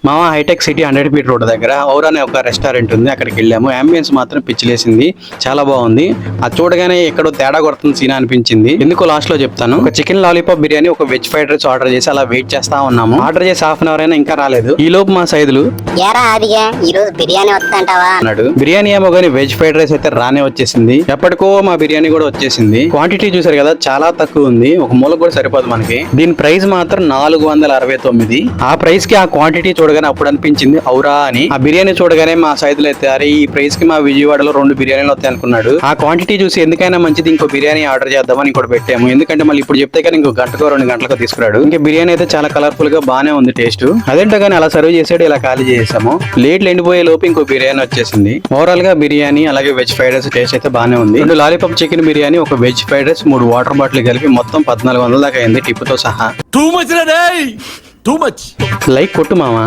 మామ hitech city 100 feet road దగ్గర ఔరా అనే ఒక రెస్టారెంట్ ఉంది. అక్కడికి వెళ్ళాము. అంబియన్స్ మాత్రం పిచ్చిలేసింది, చాలా బాగుంది. అది చూడగానే ఎక్కడో తేడా కొడుతుంది సీన్ అనిపించింది. ఎందుకో లాస్ట్ లో చెప్తాను. ఒక చికెన్ లాలీపాప్ బిర్యానీ, ఒక వెజ్ ఫ్రైడ్ రైస్ ఆర్డర్ చేసి అలా వెయిట్ చేస్తా ఉన్నాము. ఆర్డర్ చేసి హాఫ్ అన్ అవర్ అయినా ఇంకా రాలేదు. ఈ లోపు మా సైదులు అన్నాడు. బిర్యానీ ఏమో గానీ వెజ్ ఫ్రైడ్ రైస్ అయితే రానే వచ్చేసింది. ఎప్పటికో మా బిర్యానీ కూడా వచ్చేసింది. క్వాంటిటీ చూసారు కదా, చాలా తక్కువ ఉంది. ఒక మూల కూడా సరిపోదు మనకి. దీని ప్రైస్ మాత్రం 469. ఆ ప్రైస్ కి ఆ క్వాంటిటీ చూడగానే అప్పుడు అనిపించింది ఔరా అని. ఆ బిర్యానీ చూడగానే మా సైదులు అయితే అరే ఈ ప్రైస్ కి మా విజయవాడలో 2 బిర్యానీలు వస్తాయి అనుకున్నాడు. ఆ క్వాంటిటీ చూసి ఎందుకైనా మంచిది ఇంకో బిర్యానీ ఆర్డర్ చేద్దామని ఇంకోటి పెట్టాము. ఎందుకంటే మళ్ళీ ఇప్పుడు చెప్తే కానీ ఇంకో గంటకో 2 గంటలకు తీసుకురాడు. ఇంకా బిర్యానీ అయితే చాలా కలర్ఫుల్ గా బానే ఉంది టేస్ట్. అదేంటో కానీ అలా సర్వ్ చేసాడు, ఇలా ఖాళీ చేసాము. లేట్లు ఎండిపోయే లోపు ఇంకో బిర్యానీ వచ్చేసింది. ఓవరాల్ గా బిర్యానీ అలాగే వెజ్ ఫ్రైడ్ రైస్ టేస్ట్ అయితే బానే ఉంది. 2 లాలీపాప్ చికెన్ బిర్యానీ, ఒక veg fried rice, 3 water bottle కలిపి మొత్తం 1400 దాకా అయింది టిప్ తో సహా. Too much. లైక్ కొట్టు మామా.